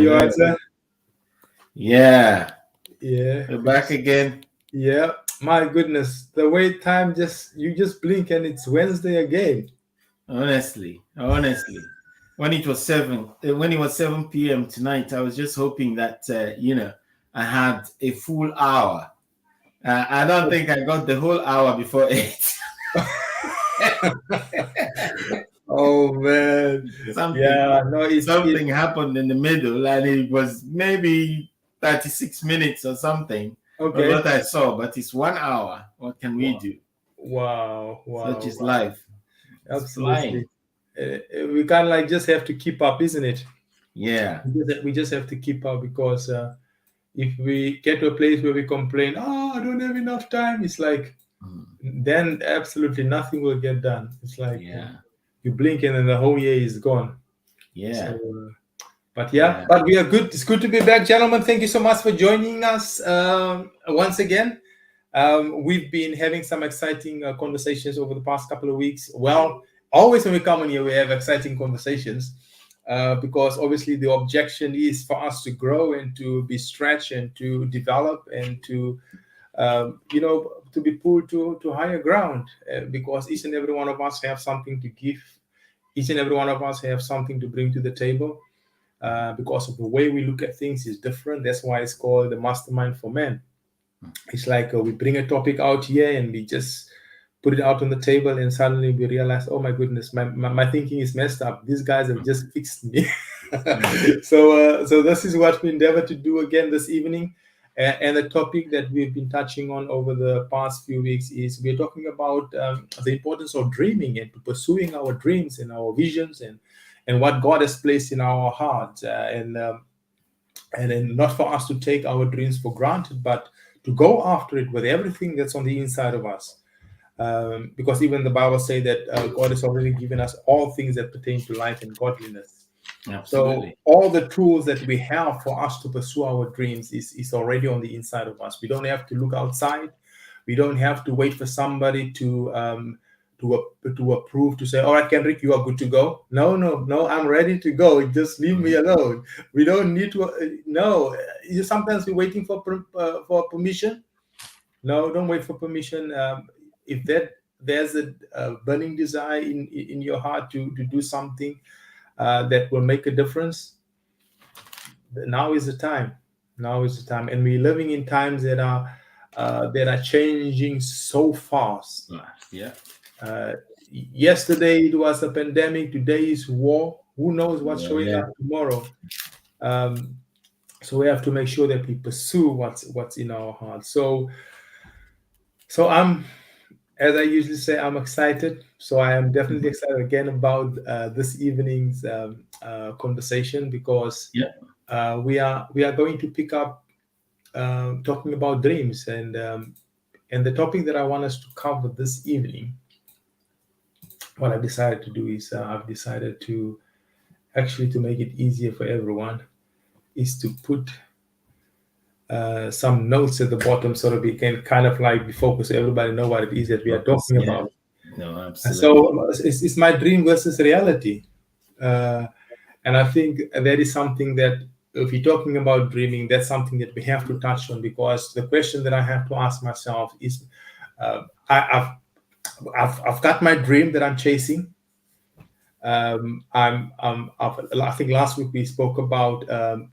you Hello. answer? Yeah, Yeah. we're back again. Yeah. My goodness, the way time you just blink and it's Wednesday again. Honestly, when it was 7 p.m. tonight, I was just hoping that I had a full hour. I don't think I got the whole hour before 8. Oh man. something Yeah. No, it. something happened in the middle, and it was maybe 36 minutes or something. Was Okay. what I saw, but it's 1 hour. What can we Wow. do? Wow. Such Wow. is Wow. life. It's Absolutely. flying. We kind of like just have to keep up, isn't it? Yeah. We just have to keep up because if we get to a place where we complain, oh, I don't have enough time, it's like Mm. then absolutely nothing will get done. It's like Yeah. you blink and then the whole year is gone. So, Yeah. but yeah, Yeah. but we are good. It's good to be back, gentlemen. Thank you so much for joining us once again. We've been having some exciting conversations over the past couple of weeks. Well, always when we come in here, we have exciting conversations because obviously the objection is for us to grow and to be stretched and to develop and to to be pulled to higher ground because each and every one of us have something to give. Each and every one of us have something to bring to the table because of the way we look at things is different. That's why it's called the mastermind for men. It's like we bring a topic out here and we just put it out on the table and suddenly we realize, oh my goodness, my thinking is messed up. These guys have just fixed me. Mm. So this is what we endeavor to do again this evening. And the topic that we've been touching on over the past few weeks is we're talking about the importance of dreaming and pursuing our dreams and our visions and what God has placed in our hearts. And then not for us to take our dreams for granted, but to go after it with everything that's on the inside of us. Because even the Bible say that God has already given us all things that pertain to life and godliness. So Absolutely. all the tools that we have for us to pursue our dreams is already on the inside of us. We don't have to look outside. We don't have to wait for somebody to approve to say, all right, Kendrick, you are good to go. No, I'm ready to go. Just leave me Mhm. alone. We don't need to. No, sometimes we're waiting for permission. No, don't wait for permission. If there's a burning desire in your heart to do something that will make a difference, now is the time. Now is the time, and we're living in times that are changing so fast. Yeah. Uh, Yesterday it was a pandemic. Today is war. Who knows what's Yeah. showing Yeah. up tomorrow? Um, so we have to make sure that we pursue what's in our hearts. So I'm, as I usually say, I'm excited. So I am definitely Mhm. excited again about this evening's conversation because Yeah. we are going to pick up talking about dreams and the topic that I want us to cover this evening. What I've decided to do is I've decided to actually to make it easier for everyone is to put some notes at the bottom so that we can kind of like be focused so everybody know what it is that we are Focus. talking Yeah. about. No, And absolutely. so it's my dream versus reality. Uh, and I think that is something that if you're talking about dreaming, that's something that we have to touch on because the question that I have to ask myself is I've got my dream that I'm chasing. I think last week we spoke about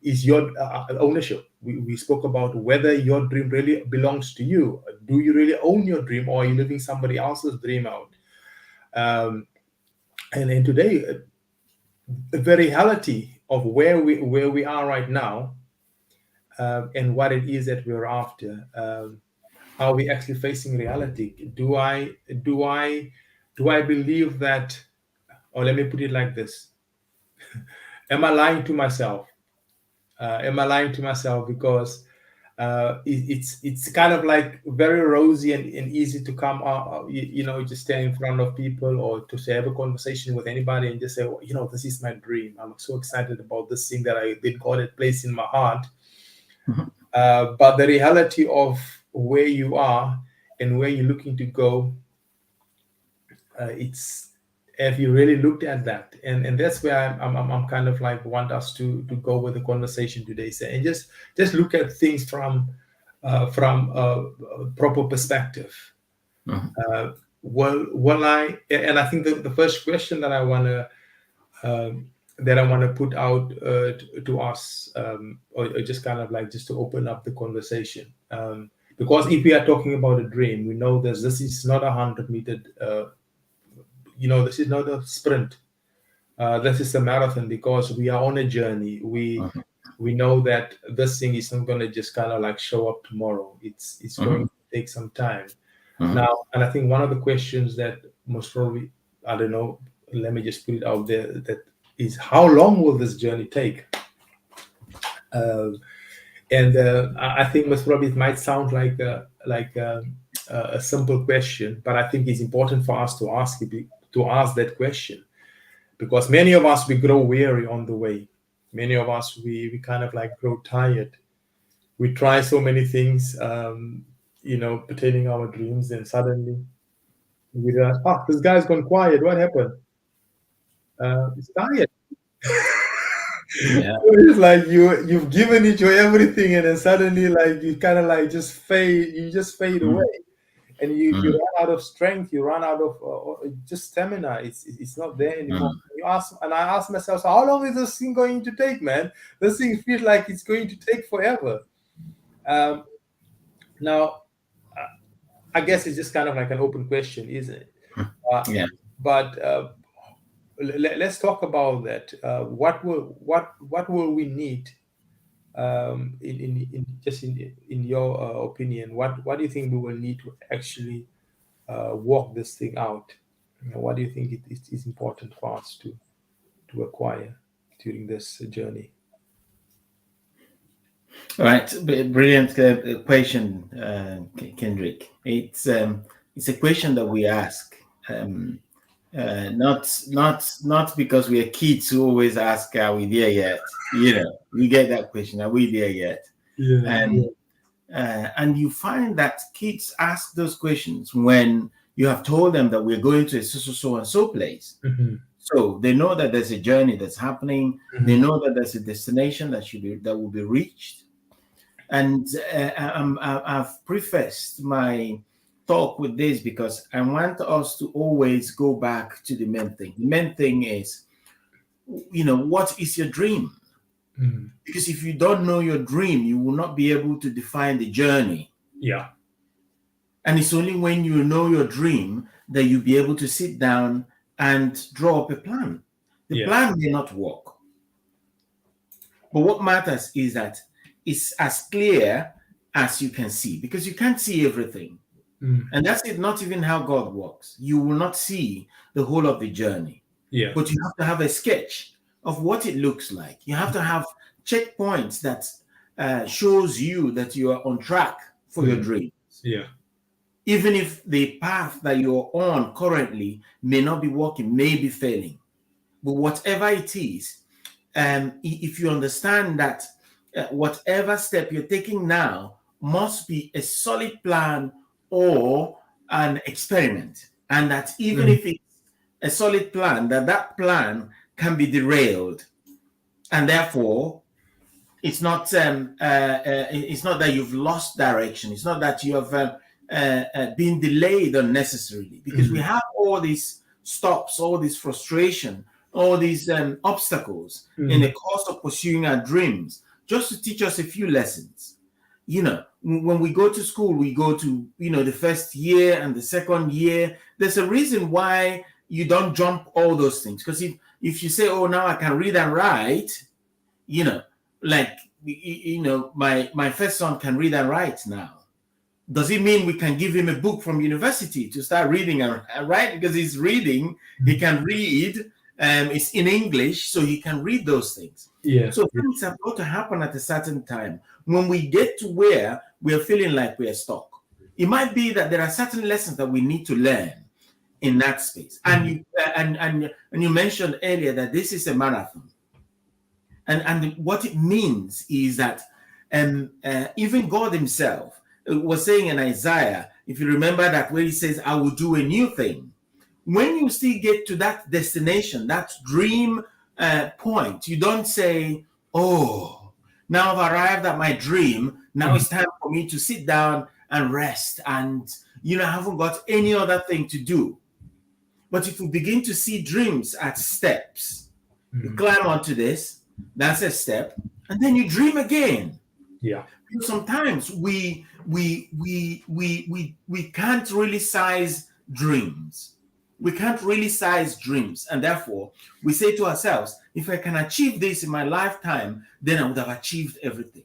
is your ownership. We spoke about whether your dream really belongs to you. Do you really own your dream, or are you living somebody else's dream out? Um, and today, the reality of where we are right now, and what it is that we're after. Are we actually facing reality? Do I believe that? Or let me put it like this: am I lying to myself? Am I lying to myself? Because it's kind of like very rosy and easy to come just stand in front of people or to say, have a conversation with anybody and just say, oh, this is my dream. I'm so excited about this thing that God had placed in my heart. Mhm. But the reality of where you are and where you're looking to go, it's have you really looked at that? And that's where I'm kind of like want us to go with the conversation today, say, and just look at things from a proper perspective. Well, I think the first question that I want to put out to us, or just kind of like just to open up the conversation, because if we are talking about a dream, we know this is not 100-meter. This is not a sprint. This is a marathon, because we are on a journey. We know that this thing is not going to just kind of like show up tomorrow. It's going to take some time. Now, and I think one of the questions that most probably, I don't know, let me just put it out there, that is, how long will this journey take? And I think most probably it might sound like a simple question, but I think it's important for us to ask that question, because many of us, we grow weary on the way. Many of us, we kind of like grow tired. We try so many things, pertaining our dreams, and suddenly we realize, this guy's gone quiet. What happened? He's tired. Yeah. It's like you've given it your everything, and then suddenly like you kind of like just fade away, and you run out of strength, you run out of just stamina. It's not there anymore. I ask myself, so how long is this thing going to take, man? This thing feels like it's going to take forever. Now, I guess it's just kind of like an open question, isn't it? Yeah. But let's talk about that. What will we need? In your opinion, what do you think we will need to actually walk this thing out? What do you think it is important for us to acquire during this journey? All right, brilliant question, Kendrick. It's a question that we ask, not because we are kids who always ask, "Are we there yet?" We get that question, "Are we there yet?" And you find that kids ask those questions when you have told them that we're going to a so and so place. So they know that there's a journey that's happening. They know that there's a destination that will be reached. And I've prefaced my talk with this because I want us to always go back to the main thing. The main thing is, what is your dream? Because if you don't know your dream, you will not be able to define the journey. Yeah. And it's only when you know your dream that you'll be able to sit down and draw up a plan. The plan may not work. But what matters is that it's as clear as you can see, because you can't see everything. And that's it, not even how God works. You will not see the whole of the journey. Yeah. But you have to have a sketch of what it looks like. You have to have checkpoints that shows you that you are on track for your dreams. Yeah. Even if the path that you're on currently may not be working, may be failing. But whatever it is, if you understand that whatever step you're taking now must be a solid plan or an experiment, and that even if it's a solid plan, that plan can be derailed, and therefore it's not that you've lost direction. It's not that you have been delayed unnecessarily, because we have all these stops, all this frustration, all these obstacles in the course of pursuing our dreams, just to teach us a few lessons. When we go to school, we go to, the first year and the second year. There's a reason why you don't jump all those things. Because if you say, oh, now I can read and write, my first son can read and write now. Does it mean we can give him a book from university to start reading and write? Because he's reading, he can read. It's in English, so he can read those things. So things have got to happen at a certain time. When we get to where we're feeling like we're stuck, it might be that there are certain lessons that we need to learn in that space. And you mentioned earlier that this is a marathon. And what it means is that even God himself was saying in Isaiah, if you remember that where he says, I will do a new thing. when you still get to that destination, that dream point, you don't say, oh, now I've arrived at my dream. Now it's time for me to sit down and rest. And, I haven't got any other thing to do. But if we begin to see dreams as steps, you climb onto this, that's a step, and then you dream again. Yeah. Sometimes we can't really size dreams. We can't really size dreams. And therefore, we say to ourselves, if I can achieve this in my lifetime, then I would have achieved everything.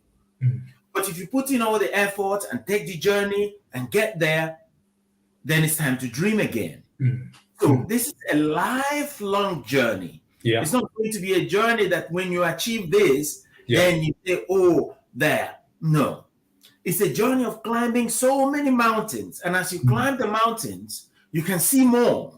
But if you put in all the effort and take the journey and get there, then it's time to dream again. So this is a lifelong journey. Yeah. It's not going to be a journey that when you achieve this, then you say, oh, there. No. It's a journey of climbing so many mountains. And as you climb the mountains, you can see more.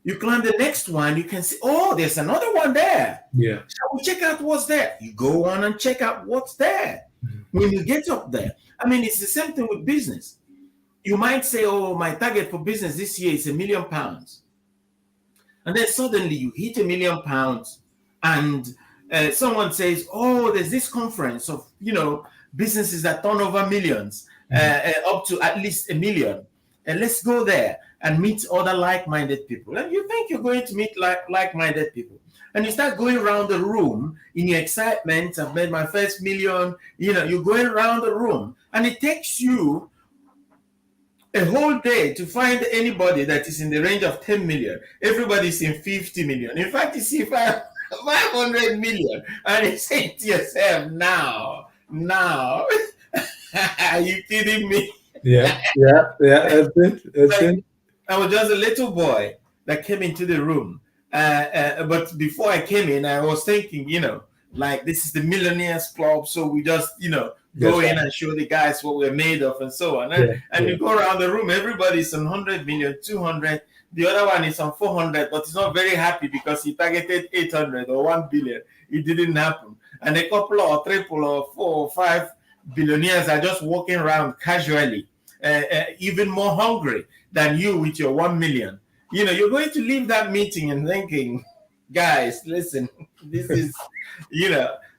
You climb the next one, you can see, oh, there's another one there. Yeah. Shall we check out what's there? You go on and check out what's there. When you get up there, I mean, it's the same thing with business. You might say, oh, my target for business this year is £1 million. And then suddenly you hit £1 million and someone says, oh, there's this conference of, businesses that turn over millions, up to at least £1 million. And let's go there and meet other like-minded people. And you think you're going to meet like-minded people. And you start going around the room in your excitement. I've made my first $1 million. You're going around the room. And it takes you a whole day to find anybody that is in the range of 10 million. Everybody's in 50 million. In fact, you see 500 million. And you say to yourself, now, are you kidding me? Yeah. That's it. I was just a little boy that came into the room. But before I came in, I was thinking, like this is the Millionaires Club. So we just, go in and show the guys what we're made of and so on. And you go around the room, everybody's on 100 million, 200. The other one is on 400, but he's not very happy because he targeted 800 or 1 billion. It didn't happen. And a couple or triple or 4 or 5 billionaires are just walking around casually, even more hungry than you with your 1 million. You're going to leave that meeting and thinking, guys, listen, this is,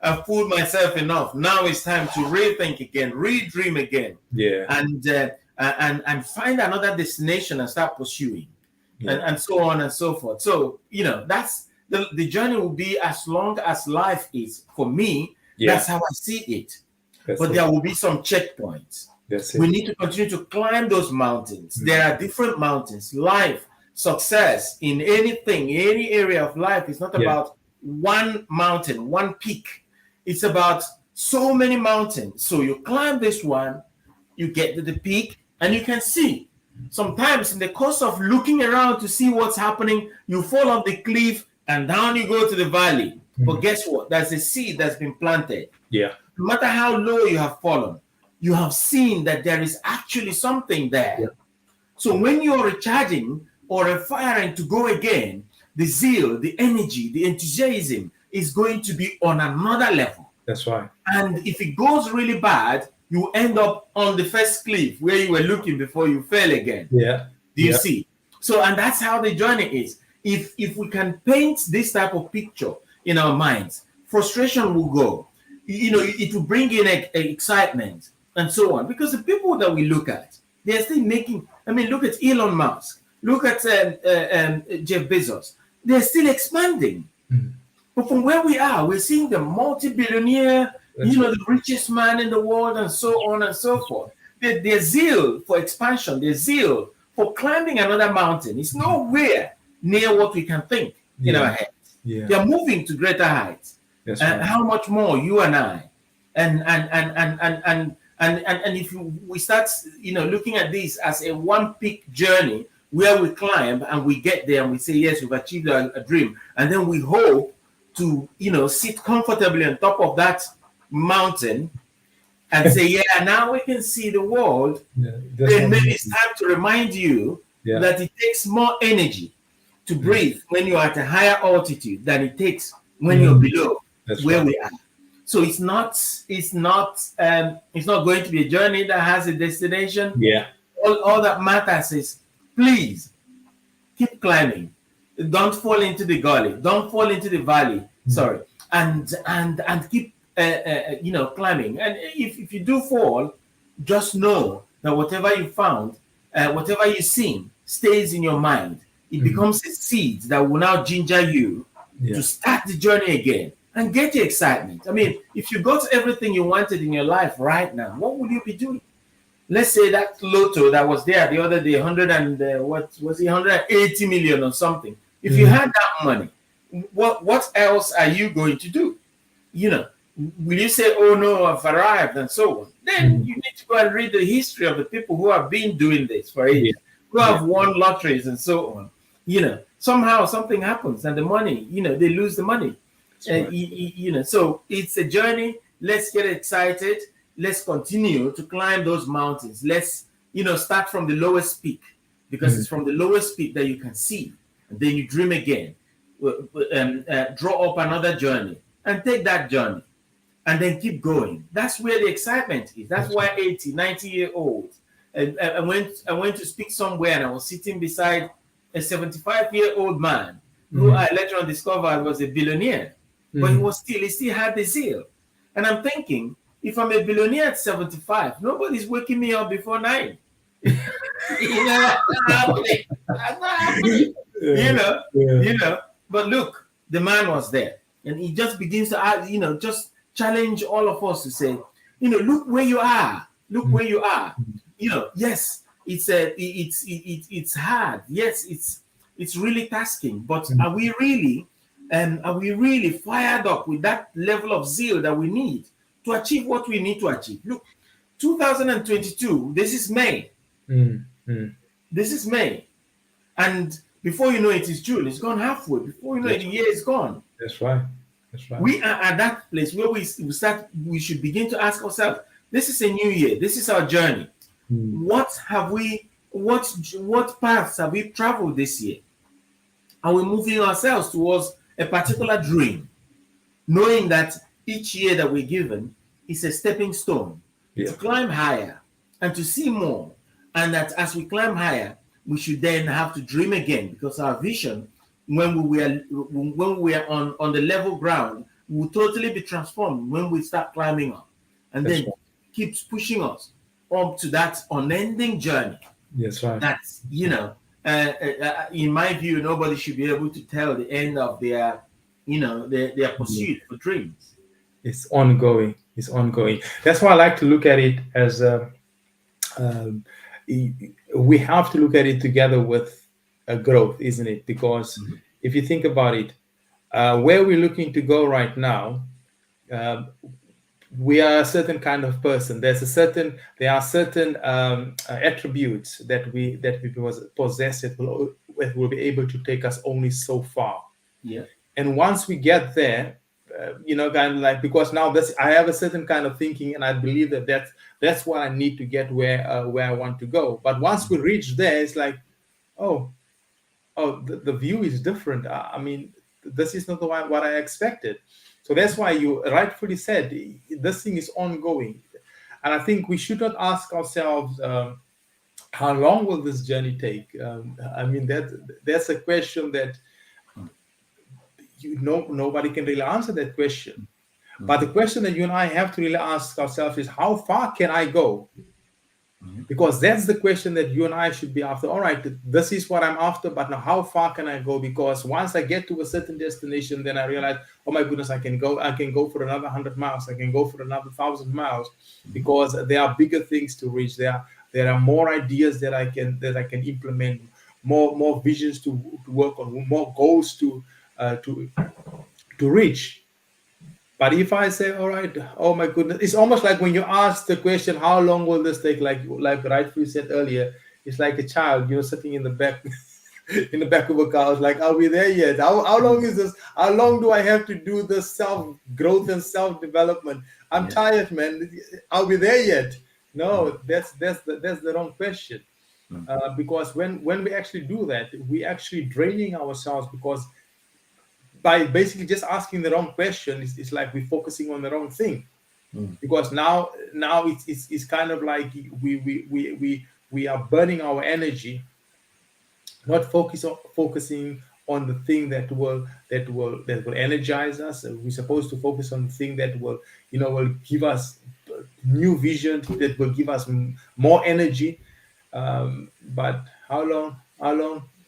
I've fooled myself enough. Now it's time to rethink again, redream again, and find another destination and start pursuing, and so on and so forth. So, that's the journey will be as long as life is. For me, that's how I see it. There will be some checkpoints. We need to continue to climb those mountains. There are different mountains. Life, success in anything, any area of life is not about one mountain, one peak. It's about so many mountains. So you climb this one, you get to the peak, and you can see. Sometimes in the course of looking around to see what's happening, you fall off the cliff and down you go to the valley. But guess what? There's a seed that's been planted. Yeah. No matter how low you have fallen, you have seen that there is actually something there. Yeah. So when you're recharging or firing to go again, the zeal, the energy, the enthusiasm is going to be on another level. That's right. And if it goes really bad, you end up on the first cliff where you were looking before you fell again. Yeah. Do you see? So, and that's how the journey is. If we can paint this type of picture in our minds, frustration will go. It will bring in excitement and so on. Because the people that we look at, they're still making, look at Elon Musk. Look at Jeff Bezos. They're still expanding. But from where we are, we're seeing the multi-billionaire, the richest man in the world and so on and so forth. Their zeal for expansion, their zeal for climbing another mountain is nowhere near what we can think in our heads. Yeah. They're moving to greater heights. And right. How much more you and I? And if we start, looking at this as a one peak journey where we climb and we get there and we say, yes, we've achieved a dream. And then we hope to, sit comfortably on top of that mountain and say, yeah, now we can see the world. Then maybe it's time to remind you that it takes more energy to breathe when you're at a higher altitude than it takes when you're below where we are. So it's not going to be a journey that has a destination. Yeah. All that matters is, please, Keep climbing. Don't fall into the gully. Don't fall into the valley. Sorry, and keep climbing. And if you do fall, just know that whatever you found, whatever you seen, stays in your mind. It becomes a seed that will now ginger you Yeah. to start the journey again and get the excitement. I mean, if you got everything you wanted in your life right now, what would you be doing? Let's say that lotto that was there the other day, 100 and what was it, 180 million or something. If you had that money, what else are you going to do? You know, will you say, "Oh no, I've arrived," and so on? Then you need to go and read the history of the people who have been doing this for ages, who have won lotteries and so on. You know, somehow something happens and the money, they lose the money. Right. So it's a journey. Let's get excited. Let's continue to climb those mountains. Let's, start from the lowest peak, because it's from the lowest peak that you can see. And then you dream again. Draw up another journey and take that journey and then keep going. That's where the excitement is. That's why 80, 90-year-olds. I went to speak somewhere and I was sitting beside a 75-year-old man who I later on discovered was a billionaire. But he still had the zeal. And I'm thinking, if I'm a billionaire at 75, nobody's waking me up before 9. That's not happening. But look, the man was there. And he just begins to add, just challenge all of us to say, look where you are. Look where you are. Yes, it's hard. Yes, it's really tasking. But are we really fired up with that level of zeal that we need to achieve what we need to achieve? Look, 2022, this is May. This is May. And before you know it is June. It's gone halfway. Before you know it, the year is gone. That's right. We are at that place where we should begin to ask ourselves, this is a new year. This is our journey. What paths have we traveled this year? Are we moving ourselves towards a particular dream, knowing that each year that we're given is a stepping stone to climb higher and to see more, and that as we climb higher, we should then have to dream again, because our vision, when we are on the level ground, will totally be transformed when we start climbing up, and then keeps pushing us up to that unending journey. That's right. That's in my view, nobody should be able to tell the end of their pursuit for dreams. It's ongoing. That's why I like to look at it as we have to look at it together with growth, isn't it? Because if you think about it, where we're looking to go right now, we are a certain kind of person. There are certain attributes that we possess that will be able to take us only so far. Yeah. And once we get there, kind of like, because now I have a certain kind of thinking, and I believe that's what I need to get where I want to go. But once we reach there, it's like, the view is different. I mean, this is not what I expected. So that's why you rightfully said this thing is ongoing. And I think we should not ask ourselves, how long will this journey take? I mean, that's a question that nobody can really answer that question. But the question that you and I have to really ask ourselves is, how far can I go? Because that's the question that you and I should be after. All right, this is what I'm after, but now how far can I go? Because once I get to a certain destination, then I realize, oh my goodness, I can go for another 100 miles. I can go for another 1,000 miles, because there are bigger things to reach. There are more ideas that I can implement, more visions to work on, more goals to reach. But if I say, all right, oh my goodness, it's almost like when you ask the question, how long will this take? Like rightfully said earlier, it's like a child, sitting in the back in the back of a car. It's like, are we there yet? How long is this? How long do I have to do this self-growth and self-development? I'm tired, man. Are we there yet? No, that's the wrong question. Because when we actually do that, we actually draining ourselves, because by basically just asking the wrong question, it's like we're focusing on the wrong thing. Because now it's kind of like we are burning our energy not focusing on the thing that will energize us. We're supposed to focus on the thing that will give us new vision, that will give us more energy. But how long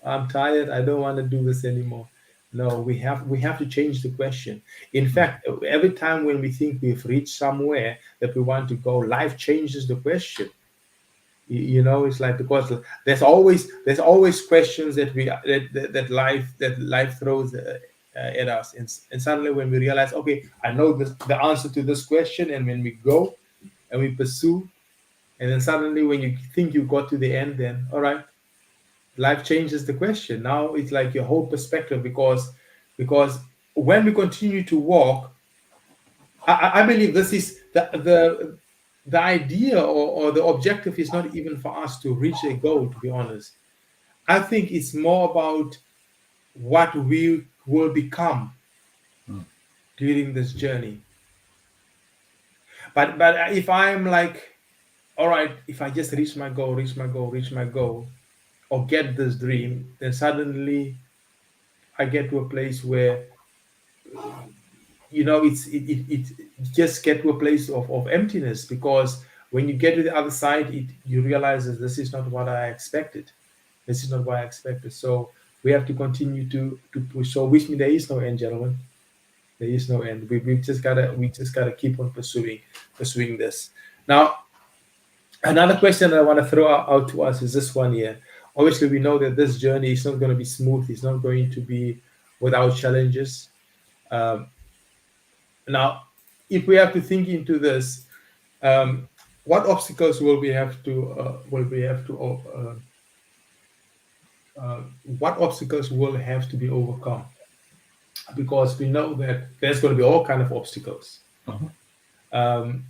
I'm tired, I don't want to do this anymore. No, we have to change the question. In fact, every time when we think we've reached somewhere that we want to go, life changes the question. It's like, because there's always questions that life throws at us, and suddenly when we realize, okay, I know the answer to this question, and when we go and we pursue, and then suddenly when you think you got to the end, then all right, life changes the question. Now it's like your whole perspective, because when we continue to walk, I believe this is the idea, or the objective is not even for us to reach a goal, to be honest. I think it's more about what we will become during this journey. But if I'm like, all right, if I just reach my goal, or get this dream, then suddenly I get to a place where, it just get to a place of emptiness, because when you get to the other side, you realize that this is not what I expected. This is not what I expected. So we have to continue to push. So which means there is no end, gentlemen. There is no end. We just gotta keep on pursuing this. Now, another question that I want to throw out to us is this one here. Obviously, we know that this journey is not going to be smooth. It's not going to be without challenges. Um, Now, if we have to think into this, what obstacles what obstacles will have to be overcome? Because we know that there's going to be all kind of obstacles. Uh-huh. Um,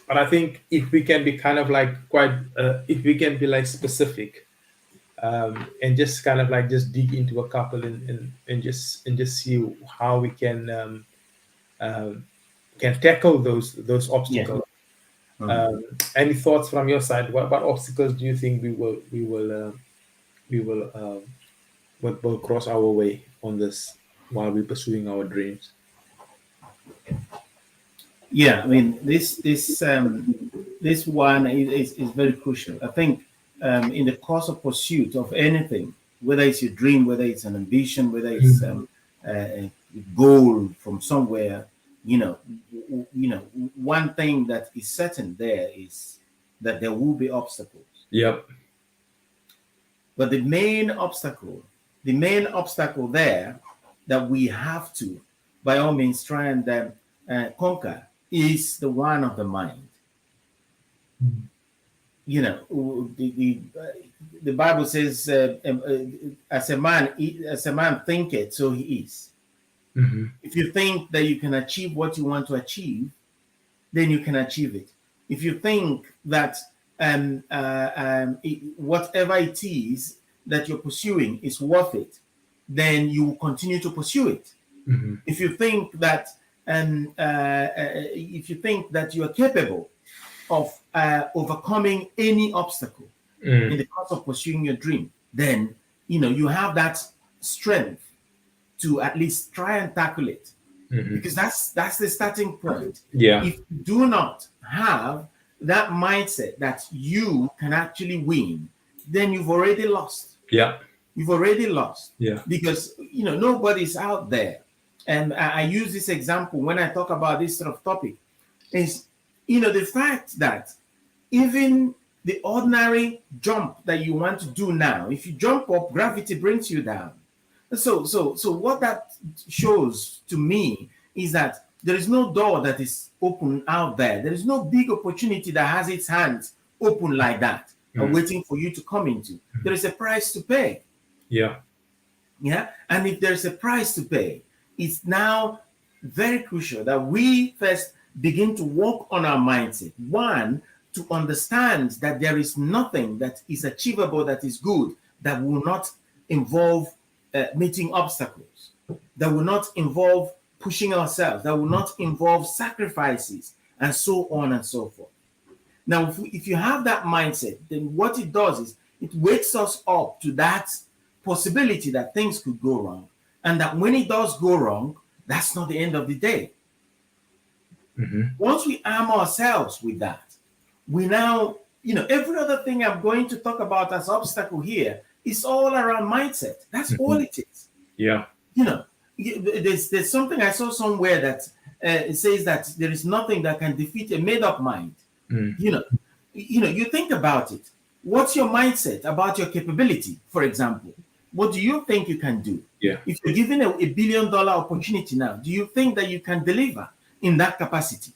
but I think if we can be kind of like if we can be like specific, and just kind of like just dig into a couple, and just see how we um, can tackle those Yeah. obstacles. Mhm. Any thoughts from your side? What obstacles do you think we will cross our way on this while we're pursuing our dreams? Yeah, I mean, this one is very crucial. I think in the course of pursuit of anything, whether it's your dream, whether it's an ambition, whether it's a goal from somewhere, one thing that is certain there is that there will be obstacles. Yep. But the main obstacle there that we have to, by all means, try and conquer is the one of the mind. The Bible says, as a man thinketh, so he is. Mm-hmm. If you think that you can achieve what you want to achieve, then you can achieve it. If you think that whatever it is that you're pursuing is worth it, then you will continue to pursue it. Mm-hmm. If you think that you are capable of overcoming any obstacle in the course of pursuing your dream, then you have that strength to at least try and tackle it, because that's the starting point. Yeah. If you do not have that mindset that you can actually win, then you've already lost. Yeah. You've already lost. Yeah. Because nobody's out there. And I use this example when I talk about this sort of topic, is the fact that even the ordinary jump that you want to do now, if you jump up, gravity brings you down. So what that shows to me is that there is no door that is open out there. There is no big opportunity that has its hands open like that, waiting for you to come into. There is a price to pay. Yeah. Yeah. And if there's a price to pay, it's now very crucial that we first begin to work on our mindset. One, to understand that there is nothing that is achievable, that is good, that will not involve meeting obstacles, that will not involve pushing ourselves, that will not involve sacrifices, and so on and so forth. Now, if you have that mindset, then what it does is it wakes us up to that possibility that things could go wrong, and that when it does go wrong, that's not the end of the day. Once we arm ourselves with that, we now, every other thing I'm going to talk about as obstacle here is all around mindset. That's all it is. Yeah. There's something I saw somewhere that it says that there is nothing that can defeat a made-up mind. You think about it. What's your mindset about your capability, for example? What do you think you can do? Yeah. If you're given a $1 billion opportunity now, do you think that you can deliver in that capacity?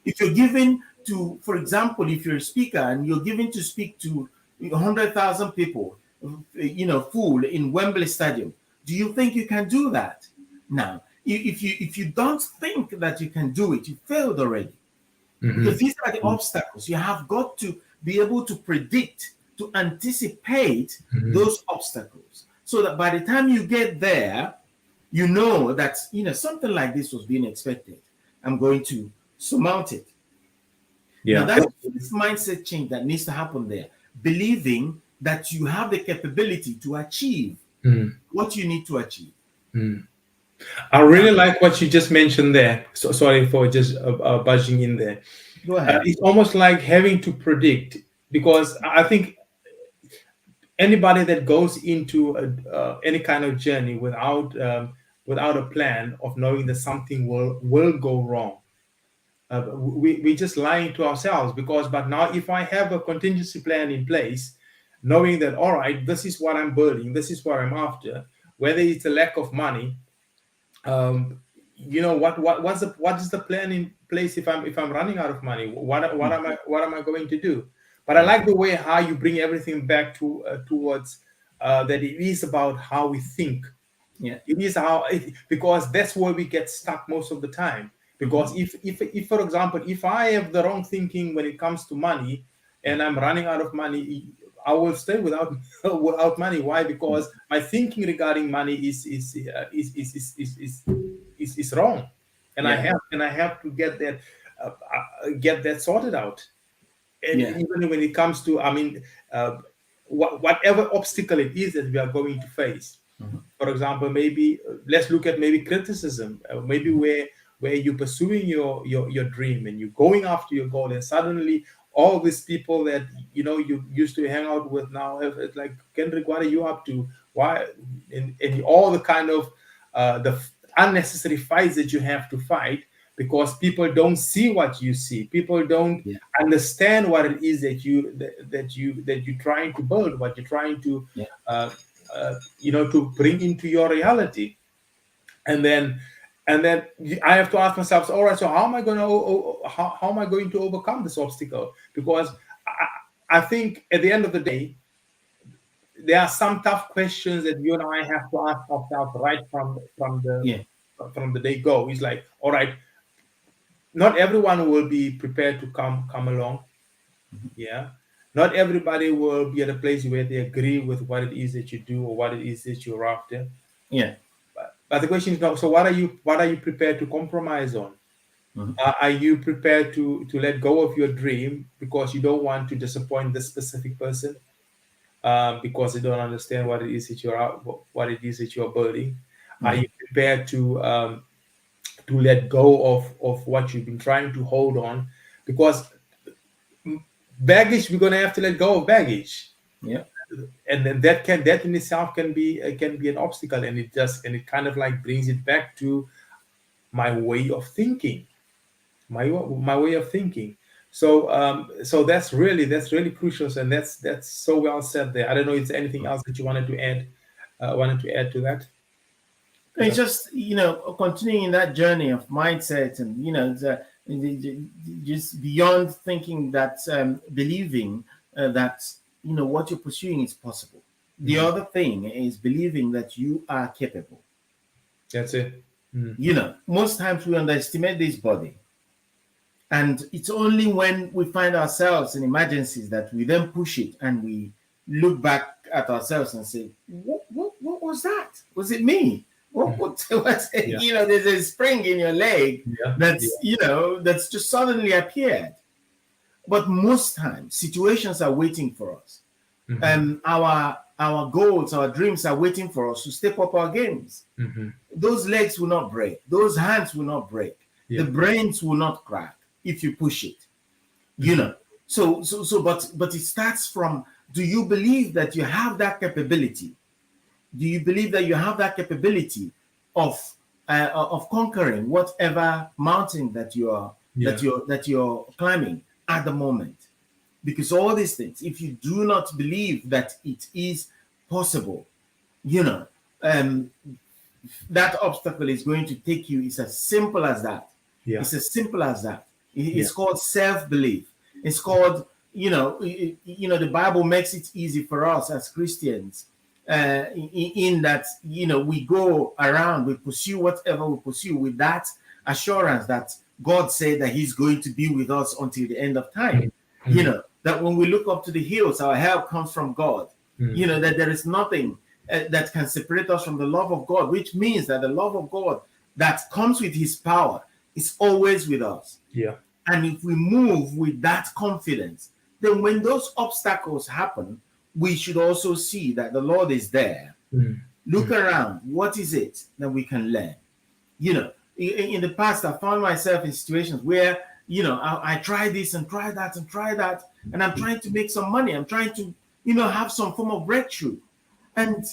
If you're given to, for example, if you're a speaker and you're given to speak to 100,000 people, full in Wembley Stadium, do you think you can do that? Now, if you don't think that you can do it, you failed already. Because these are the obstacles. You have got to be able to predict, to anticipate those obstacles, so that by the time you get there, you know that something like this was being expected. I'm going to surmount it. Yeah. Now, that's this mindset change that needs to happen there. Believing that you have the capability to achieve what you need to achieve. I really like what you just mentioned there. So sorry for just budging in there. Go ahead. It's almost like having to predict, because I think anybody that goes into any kind of journey without a plan of knowing that something will go wrong, we're just lying to ourselves. But now if I have a contingency plan in place, knowing that, all right, this is what I'm building, this is what I'm after, whether it's a lack of money, what is the plan in place if I'm running out of money? What am I going to do? But I like the way how you bring everything back towards that it is about how we think. Yeah, it is because that's where we get stuck most of the time. Because if for example, if I have the wrong thinking when it comes to money and I'm running out of money, I will stay without money. Why? Because my thinking regarding money is wrong, and I have to get that sorted out. And even when it comes to, whatever obstacle it is that we are going to face. For example, maybe let's look at maybe criticism, maybe where you're pursuing your dream and you're going after your goal, and suddenly all these people that you used to hang out with now, it's like, Kendrick, what are you up to? Why? And all the kind of the unnecessary fights that you have to fight, because people don't see what you see. People don't understand what it is that you're trying to build, what you're trying to to bring into your reality. And then I have to ask myself, all right, so how am I going to overcome this obstacle? Because I think at the end of the day, there are some tough questions that you and I have to ask ourselves right from the day go. It's like, all right, not everyone will be prepared to come along. Yeah. Not everybody will be at a place where they agree with what it is that you do or what it is that you're after. Yeah. But the question is now, so what are you prepared to compromise on? Are you prepared to let go of your dream because you don't want to disappoint this specific person, because they don't understand what it is that you're building? Are you prepared to let go of what you've been trying to hold on? Because baggage, we're gonna have to let go of baggage. Yeah. And then that in itself can be an obstacle, and it kind of like brings it back to my way of thinking, my way of thinking. So that's really crucial, and that's so well said there. I don't know if there's anything else that you wanted to add to that. It's just continuing that journey of mindset, and just beyond thinking that, believing that what you're pursuing is possible. The other thing is believing that you are capable. That's it. Most times we underestimate this body, and it's only when we find ourselves in emergencies that we then push it, and we look back at ourselves and say, what was that? Was it me? There's a spring in your leg that's just suddenly appeared. But most times situations are waiting for us. Our our goals, our dreams are waiting for us to step up our games. Mm-hmm. Those legs will not break. Those hands will not break. Yeah. The brains will not crack if you push it. You Mm-hmm. know. But it starts from, do you believe that you have that capability? Do you believe that you have that capability of conquering whatever mountain that you're climbing at the moment? Because all these things, if you do not believe that it is possible, you know, that obstacle is going to take you. It's as simple as that. Yeah. It's as simple as that. It's Yeah. called self-belief. It's called, the Bible makes it easy for us as Christians, in that, we go around, we pursue whatever we pursue with that assurance that God said that He's going to be with us until the end of time. Mm-hmm. That when we look up to the hills, our help comes from God. Mm-hmm. That there is nothing that can separate us from the love of God, which means that the love of God that comes with His power is always with us. Yeah. And if we move with that confidence, then when those obstacles happen, we should also see that the Lord is there. Mm-hmm. Look around. What is it that we can learn? In the past, I found myself in situations where, I try this and try that and try that, and I'm trying to make some money. I'm trying to, have some form of breakthrough. And,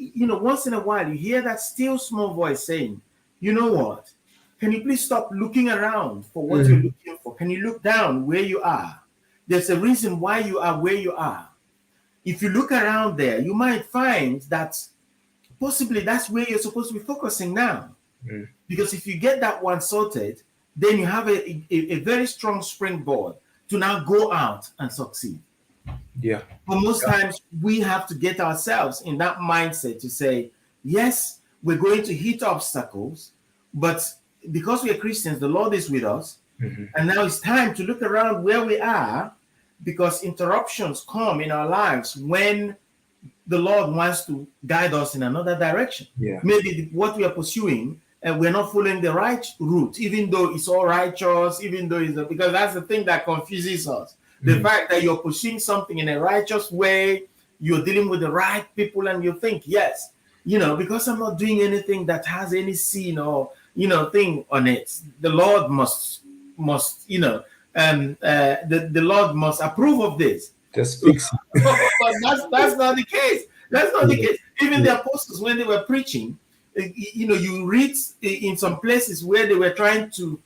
once in a while, you hear that still small voice saying, you know what? Can you please stop looking around for what you're looking for? Can you look down where you are? There's a reason why you are where you are. If you look around there, you might find that possibly that's where you're supposed to be focusing now. Because if you get that one sorted, then you have a very strong springboard to now go out and succeed. Yeah. But most times we have to get ourselves in that mindset to say, yes, we're going to hit obstacles, but because we are Christians, the Lord is with us. And now it's time to look around where we are, because interruptions come in our lives when the Lord wants to guide us in another direction. Yeah. Maybe what we are pursuing, and we're not following the right route, even though it's all righteous, even though it's because that's the thing that confuses us. The fact that you're pursuing something in a righteous way, you're dealing with the right people, and you think, yes, because I'm not doing anything that has any sin or thing on it, the Lord must the Lord must approve of this. Just fix it. But that's not the case. That's not the case. Even the apostles, when they were preaching, you read in some places where they were trying to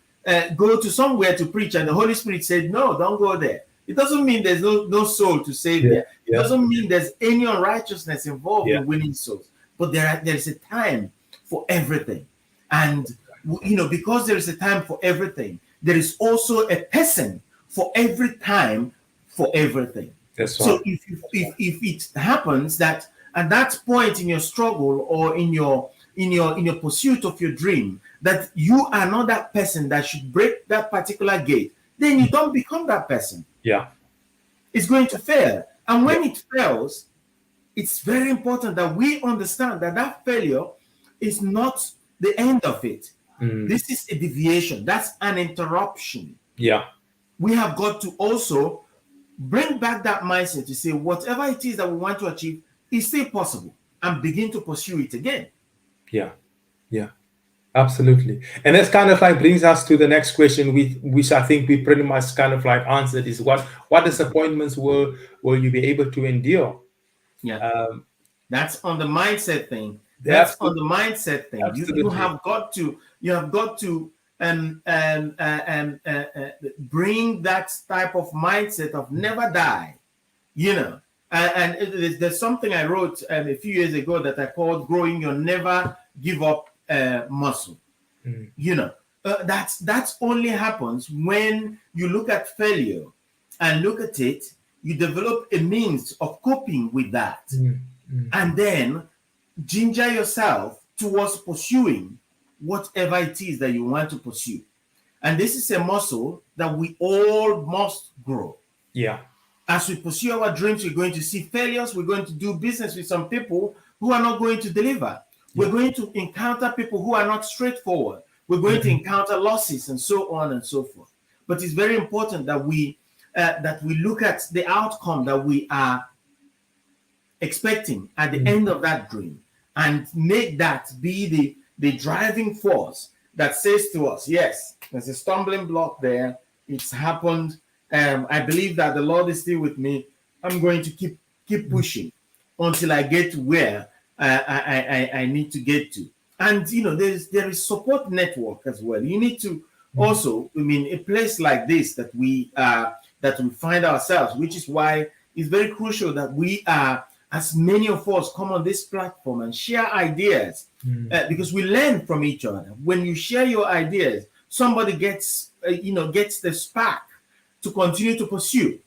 go to somewhere to preach, and the Holy Spirit said, no, don't go there. It doesn't mean there's no soul to save there. It doesn't mean there's any unrighteousness involved in winning souls. But there is a time for everything. And, because there is a time for everything, there is also a person for every time for everything. That's right. So if it happens that at that point in your struggle or in your pursuit of your dream, that you are not that person that should break that particular gate, then you don't become that person. Yeah. It's going to fail. And when it fails, it's very important that we understand that failure is not the end of it. This is a deviation. That's an interruption. Yeah. We have got to also bring back that mindset to say whatever it is that we want to achieve is still possible, and begin to pursue it again. Yeah. Yeah. Absolutely. And that's kind of like brings us to the next question, which I think we pretty much kind of like answered, is what disappointments will you be able to endure? Yeah. That's on the mindset thing. That's on the mindset thing. You have got to bring that type of mindset of never die. And there's something I wrote a few years ago that I called growing your never give up muscle. That only happens when you look at failure and look at it, you develop a means of coping with that, and then ginger yourself towards pursuing whatever it is that you want to pursue. And this is a muscle that we all must grow. Yeah. As we pursue our dreams, we're going to see failures. We're going to do business with some people who are not going to deliver. We're going to encounter people who are not straightforward. We're going to encounter losses and so on and so forth. But it's very important that we look at the outcome that we are expecting at the end of that dream, and make that be the driving force that says to us, yes, there's a stumbling block there. It's happened. I believe that the Lord is still with me. I'm going to keep pushing until I get to where I need to get to. And there is support network as well. You need to also, a place like this that we find ourselves, which is why it's very crucial that we are, as many of us, come on this platform and share ideas, because we learn from each other. When you share your ideas, somebody gets the spark to continue to pursue.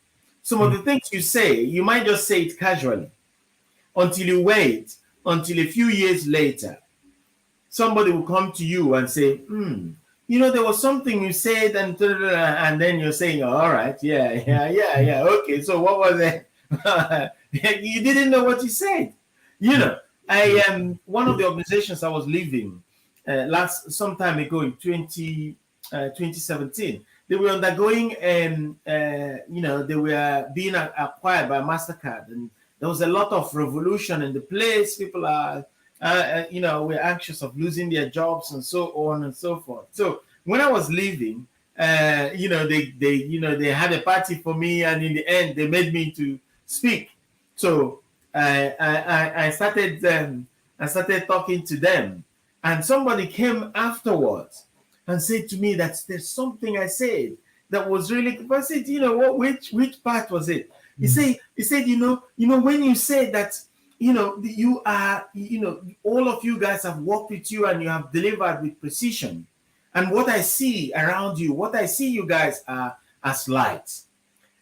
Some of the things you say, you might just say it casually, until you wait until a few years later, somebody will come to you and say, there was something you said, and then you're saying, all right, yeah, okay, so what was it? You didn't know what you said. I am one of the organizations I was leaving some time ago in 2017. They were undergoing, they were being acquired by MasterCard, and there was a lot of revolution in the place. People are, were anxious of losing their jobs and so on and so forth. So when I was leaving, they had a party for me, and in the end, they made me to speak. So I started talking to them, and somebody came afterwards and said to me that there's something I said that was really. I said, which part was it? He said, when you said that, you are, all of you guys have worked with you and you have delivered with precision. And what I see around you, what I see you guys are as lights.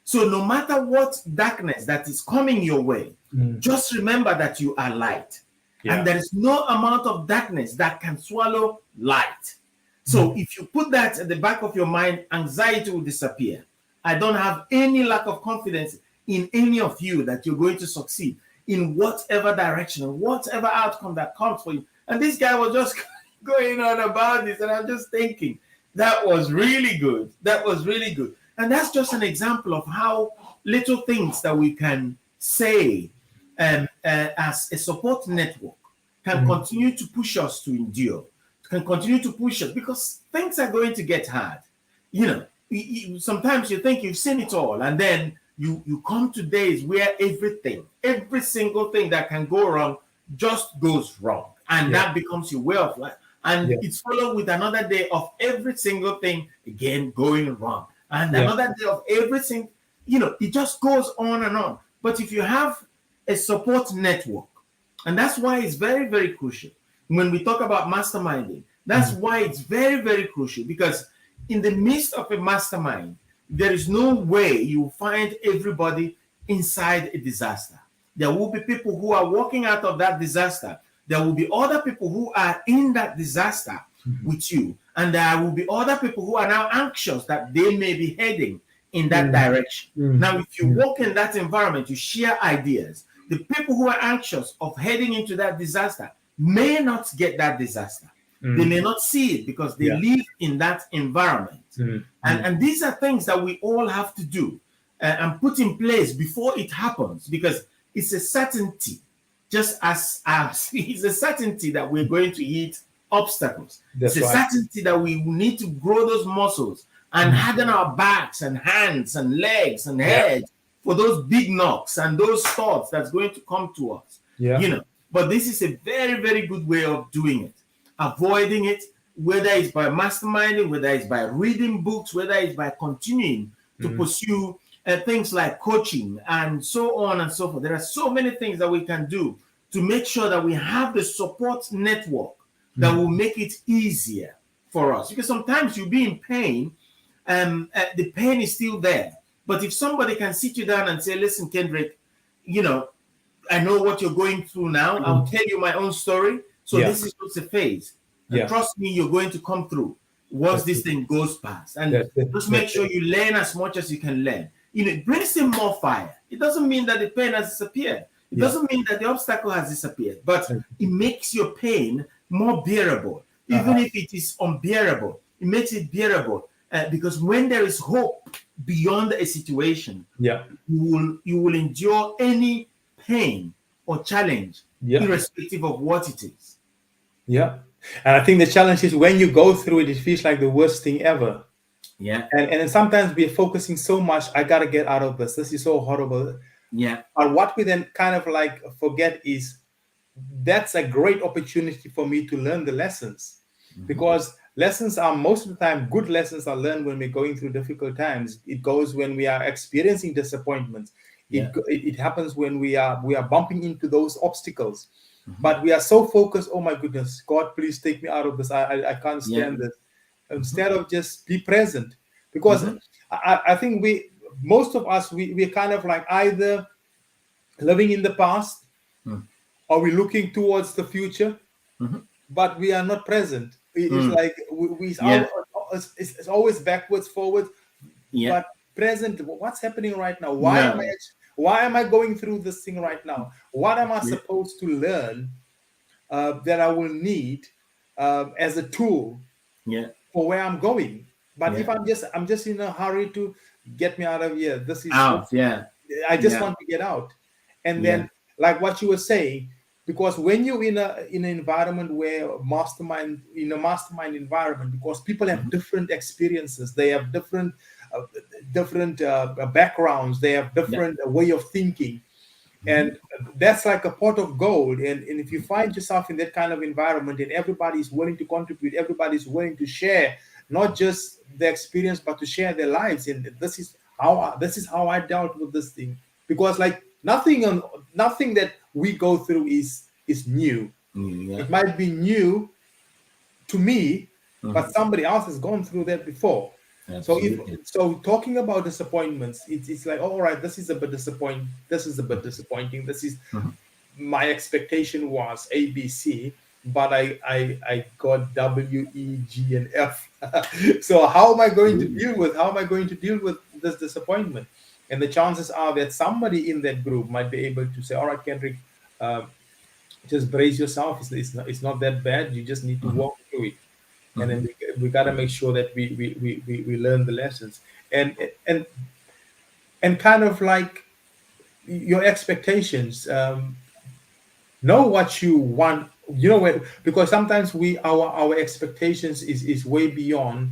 So no matter what darkness that is coming your way, just remember that you are light. Yeah. And there is no amount of darkness that can swallow light. So if you put that at the back of your mind, anxiety will disappear. I don't have any lack of confidence in any of you that you're going to succeed in whatever direction, whatever outcome that comes for you. And this guy was just going on about this, and I'm just thinking, that was really good. That was really good. And that's just an example of how little things that we can say as a support network can continue to push us to endure, can continue to push us, because things are going to get hard. Sometimes you think you've seen it all, and then you come to days where every single thing that can go wrong just goes wrong. And that becomes your way of life. And it's followed with another day of every single thing again going wrong. And another day of everything, it just goes on and on. But if you have a support network, and that's why it's very, very crucial when we talk about masterminding, that's why it's very, very crucial, because in the midst of a mastermind, there is no way you find everybody inside a disaster. There will be people who are walking out of that disaster. There will be other people who are in that disaster with you. And there will be other people who are now anxious that they may be heading in that direction. Now, if you walk in that environment, you share ideas. The people who are anxious of heading into that disaster may not get that disaster. They may not see it because they live in that environment. And these are things that we all have to do and put in place before it happens, because it's a certainty, just as it's a certainty that we're going to hit obstacles. It's a certainty that we need to grow those muscles and harden our backs and hands and legs and head for those big knocks and those thoughts that's going to come to us. But this is a very, very good way of doing it. Avoiding it, whether it's by masterminding, whether it's by reading books, whether it's by continuing to pursue things like coaching and so on and so forth. There are so many things that we can do to make sure that we have the support network that will make it easier for us. Because sometimes you'll be in pain, the pain is still there. But if somebody can sit you down and say, listen, Kendrick, I know what you're going through now. I'll tell you my own story. So this is just a phase. And trust me, you're going to come through once this thing goes past. And just make sure you learn as much as you can learn. It brings in more fire. It doesn't mean that the pain has disappeared. It doesn't mean that the obstacle has disappeared. But it makes your pain more bearable. Even if it is unbearable, it makes it bearable. Because when there is hope beyond a situation, you will endure any pain or challenge, Yeah. irrespective of what it is. Yeah. And I think the challenge is when you go through it, it feels like the worst thing ever. Yeah. And then sometimes we're focusing so much, I gotta get out of this. This is so horrible. Yeah. But what we then kind of like forget is that's a great opportunity for me to learn the lessons, because lessons are most of the time good lessons are learned when we're going through difficult times. It goes when we are experiencing disappointments. Yeah. It happens when we are bumping into those obstacles, Mhm. but we are so focused. Oh my goodness, God, please take me out of this. I can't Yeah. stand this. Instead of just be present, because I think most of us we're kind of like either living in the past, Mm. or we're looking towards the future, Mhm. but we are not present. It's Mm. like Yeah. it's always backwards, forward, Yeah. but present. What's happening right now? No. Why am I going through this thing right now? What am I Yeah. supposed to learn that I will need as a tool Yeah. for where I'm going? But Yeah. if I'm just in a hurry to get me out of here. Out. Yeah. I just Yeah. want to get out. And Yeah. then, like what you were saying, because when you're in an environment where mastermind environment, because people have different experiences, they have different backgrounds, they have Yeah. different way of thinking, and that's like a pot of gold. And if you find yourself in that kind of environment and everybody's willing to contribute, everybody's willing to share not just the experience but to share their lives, and this is how I dealt with this thing, because like nothing that we go through is new. Yeah. It might be new to me, but Mhm. somebody else has gone through that before. So if Absolutely. so, talking about disappointments, it's like, all right, this is a bit disappointing. This is a bit disappointing. This is Mhm. my expectation was ABC, but I got W, E, G, and F. So how am I going to deal with this disappointment? And the chances are that somebody in that group might be able to say, all right, Kendrick, uh, just brace yourself. It's not that bad. You just need to Mhm. walk through it, and then Mhm. we got to make sure that we learn the lessons, and and and kind of like your expectations. Know what you want. Because sometimes our expectations is way beyond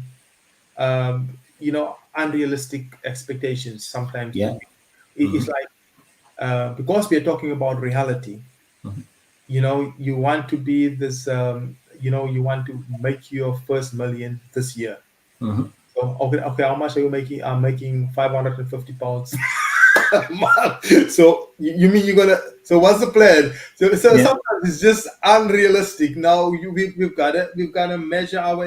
unrealistic expectations. Sometimes Yeah. it's Mhm. like because we are talking about reality. Mhm. You want to be this. You want to make your first million this year. Mhm. So okay, how much are you making? I'm making £550 a month. So you mean you're gonna? So what's the plan? So Yeah. sometimes it's just unrealistic. Now we've got to measure our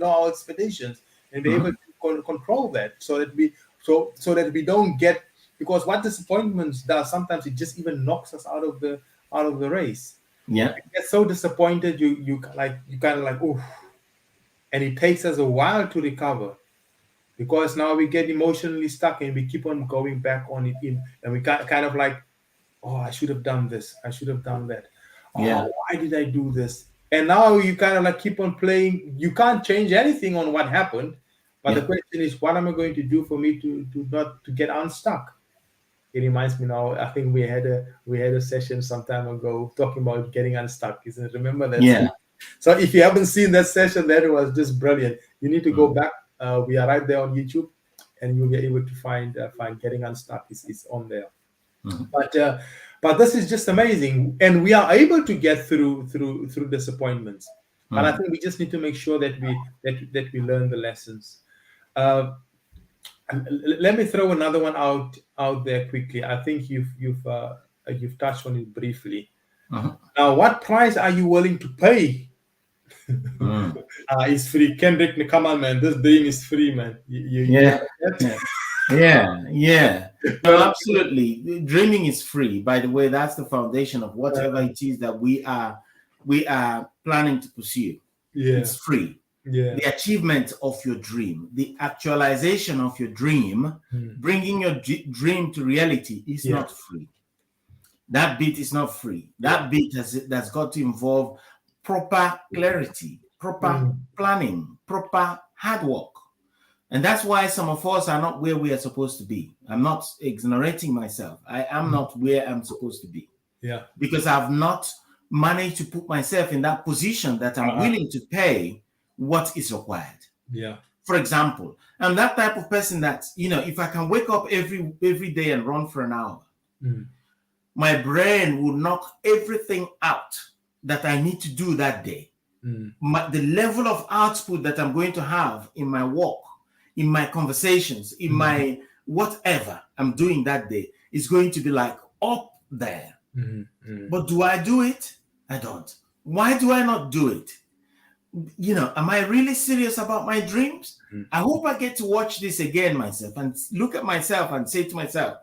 our expectations and be able Mhm. to control that, so that we don't get, because what disappointments does sometimes it just even knocks us out of the race. Yeah. You get so disappointed, you kind of like, oh, and it takes us a while to recover, because now we get emotionally stuck and we keep on going back on it and we kind of like, oh, I should have done this, I should have done that, oh, Yeah. why did I do this? And now you kind of like keep on playing. You can't change anything on what happened, but the Yeah. question is, what am I going to do for me to get unstuck? It reminds me now, I think we had a session some time ago talking about getting unstuck, isn't it? Remember that? Yeah. So if you haven't seen that session, that was just brilliant. You need to go Mhm. back. We are right there on YouTube, and you'll be able to find Getting Unstuck is on there. Mhm. But this is just amazing, and we are able to get through disappointments. But I Mhm. think we just need to make sure that we learn the lessons. Uh, Let me throw another one out there quickly. I think you've touched on it briefly. Mhm. Now, what price are you willing to pay? Mhm. It's free. Kendrick, come on, man. This dream is free, man. You Yeah. got that? Yeah. Yeah. Yeah. No, But, absolutely. Dreaming is free. By the way, that's the foundation of whatever it is that we are planning to pursue. yeah, It's free. yeah, The achievement of your dream, the actualization of your dream, mm, bringing your dream to reality is yeah, not free. That bit is not free. yeah, That bit that's got to involve proper clarity, proper mm, planning, proper hard work. And that's why some of us are not where we are supposed to be. I'm not exonerating myself. I am not where I'm supposed to be. Yeah. Because I've not managed to put myself in that position that I'm willing to pay what is required. Yeah. For example, I'm that type of person that, if I can wake up every day and run for an hour, my brain will knock everything out that I need to do that day. The level of output that I'm going to have in my work, in my conversations, in my whatever I'm doing that day is going to be like up there. But do I do it? I don't. Why do I not do it? Am I really serious about my dreams? I hope I get to watch this again myself and look at myself and say to myself,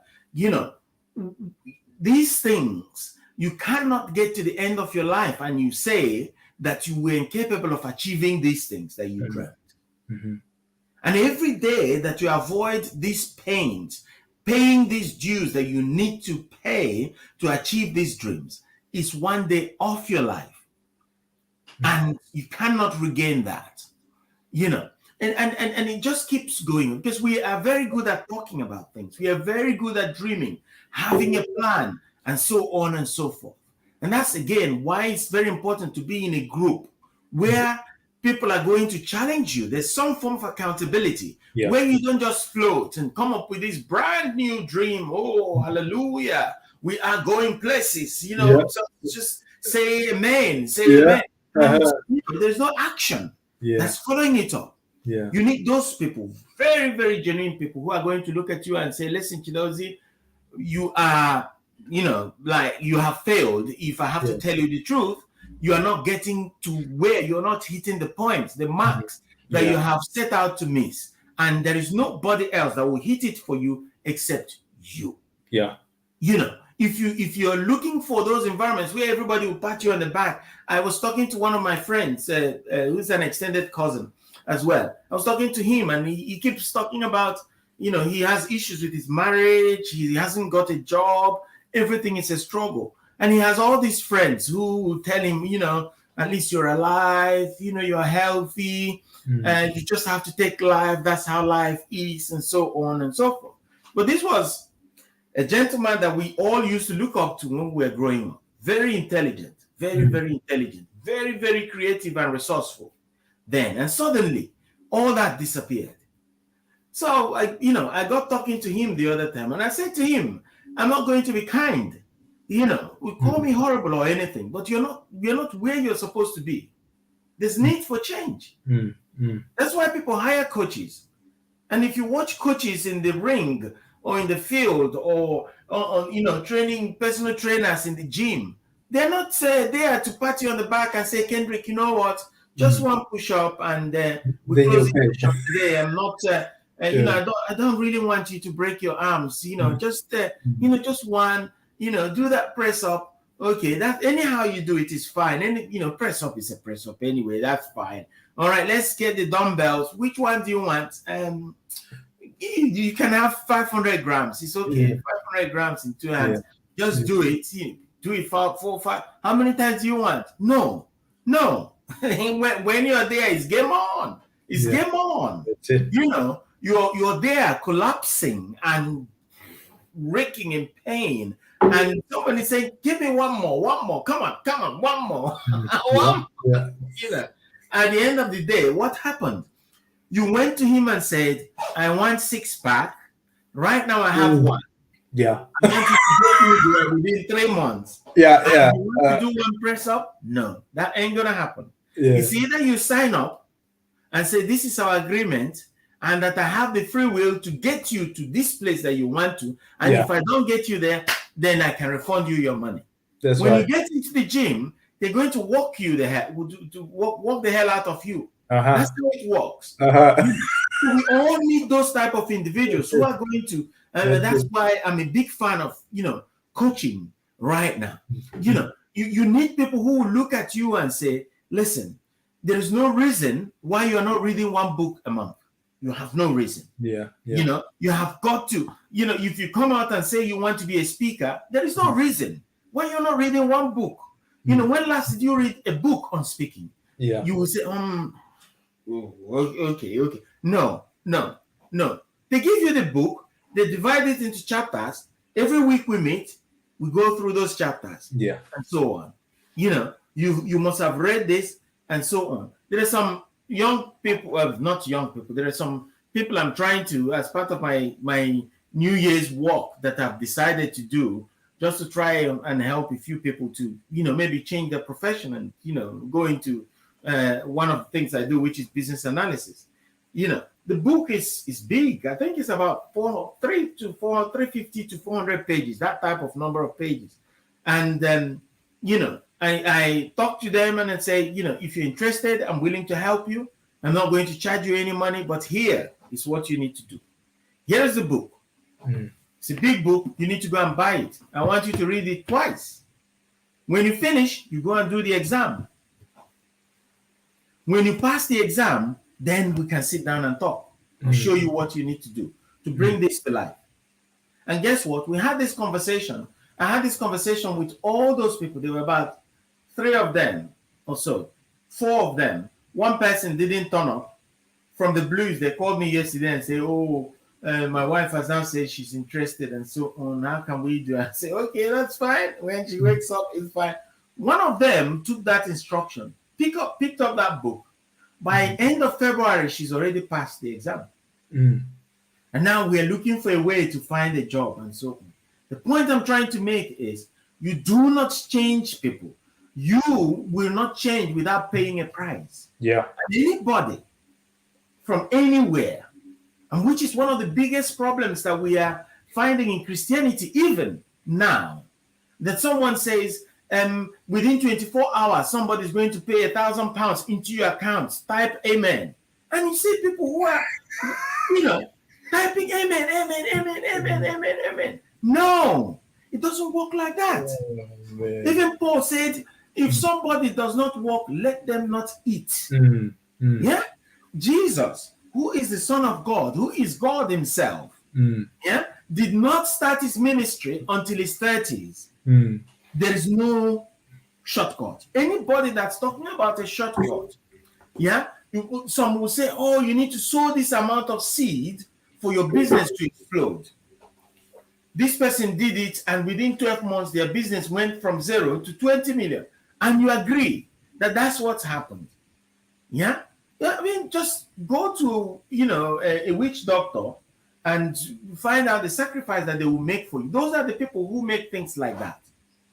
these things, you cannot get to the end of your life and you say that you were incapable of achieving these things that you dreamt. And every day that you avoid these pains, paying these dues that you need to pay to achieve these dreams is one day off your life. And you cannot regain that, and it just keeps going because we are very good at talking about things. We are very good at dreaming, having a plan, and so on and so forth. And that's, again, why it's very important to be in a group where people are going to challenge you. There's some form of accountability where you don't just float and come up with this brand new dream. Oh, hallelujah. We are going places, so just say amen, say amen. There's no action that's following it up. You need those people, very, very genuine people who are going to look at you and say, listen, Chidozie, you are, like you have failed. If I have to tell you the truth, you are not getting to where you're not hitting the points, the marks that you have set out to miss. And there is nobody else that will hit it for you except you. Yeah. If you're looking for those environments where everybody will pat you on the back. I was talking to one of my friends who's an extended cousin as well. I was talking to him and he keeps talking about, he has issues with his marriage. He hasn't got a job. Everything is a struggle. And he has all these friends who will tell him, at least you're alive, you're healthy, and you just have to take life. That's how life is, and so on and so forth. But this was a gentleman that we all used to look up to when we were growing up. Very intelligent, very, very intelligent, very, very creative and resourceful then. And suddenly, all that disappeared. So, I got talking to him the other time, and I said to him, I'm not going to be kind. We call me horrible or anything, but you're not where you're supposed to be. There's need for change. That's why people hire coaches. And if you watch coaches in the ring or in the field or training personal trainers in the gym, they're not there to pat you on the back and say, Kendrick, you know what? Just one push-up and we close the push-up today. I'm not, I don't really want you to break your arms. Just one. Do that press up. Okay, that anyhow you do it is fine. And press up is a press up anyway. That's fine. All right, let's get the dumbbells. Which one do you want? You can have 500 grams. It's okay. 500 grams in 2 hands. Just do it. Do it 4, 5. How many times do you want? No. when you're there, it's game on. It's game on. That's it. You're there collapsing and wreaking in pain. And somebody saying, give me one more, come on, one more. At the end of the day, what happened? You went to him and said, I want 6-pack. Right now I have one. Yeah. I want you to get me there within 3 months. Yeah. You want to do one press up? No, that ain't gonna happen. Yeah. It's either you sign up and say, this is our agreement, and that I have the free will to get you to this place that you want to. And if I don't get you there, then I can refund you your money. That's when right. you get into the gym, they're going to walk you the hell, walk the hell out of you. That's how it works. So we all need those type of individuals who are going to, and that's why I'm a big fan of, coaching right now. You need people who will look at you and say, listen, there is no reason why you're not reading one book a month. You have no reason. Yeah. You have got to, if you come out and say you want to be a speaker, there is no reason why you're not reading one book. When last did you read a book on speaking? Yeah. You will say, okay. No, No, no. They give you the book, they divide it into chapters. Every week we meet, we go through those chapters. Yeah. And so on. You must have read this and so on. There are some young people, well, not young people, there are some people I'm trying to, as part of my New Year's walk that I've decided to do, just to try and help a few people to, maybe change their profession and, go into one of the things I do, which is business analysis. The book is big. I think it's about 350 to 400 pages, that type of number of pages. And then, I talk to them and I say, if you're interested, I'm willing to help you. I'm not going to charge you any money, but here is what you need to do. Here's the book. It's a big book. You need to go and buy it. I want you to read it twice. When you finish, you go and do the exam. When you pass the exam, then we can sit down and talk. I'll show you what you need to do to bring this to life. And guess what? We had this conversation. I had this conversation with all those people. There were about 3 of them or so, 4 of them. One person didn't turn up. From the blues, they called me yesterday and said, my wife has now said she's interested and so on. How can we do? I say, okay, that's fine. When she wakes up, it's fine. One of them took that instruction, picked up that book. By end of February, she's already passed the exam. And now we're looking for a way to find a job and so on. The point I'm trying to make is you do not change people. You will not change without paying a price. Yeah. Anybody from anywhere, and which is one of the biggest problems that we are finding in Christianity, even now, that someone says, within 24 hours, somebody's going to pay £1,000 into your account. Type amen. And you see people who are, typing amen, amen, amen, amen, amen, amen. No, it doesn't work like that. Even Paul said, if somebody does not work, let them not eat. Yeah? Jesus, who is the Son of God, who is God himself, did not start his ministry until his 30s. There is no shortcut. Anybody that's talking about a shortcut, some will say, you need to sow this amount of seed for your business to explode. This person did it, and within 12 months, their business went from 0 to 20 million. And you agree that that's what's happened. Yeah? I mean, just go to, a witch doctor and find out the sacrifice that they will make for you. Those are the people who make things like that.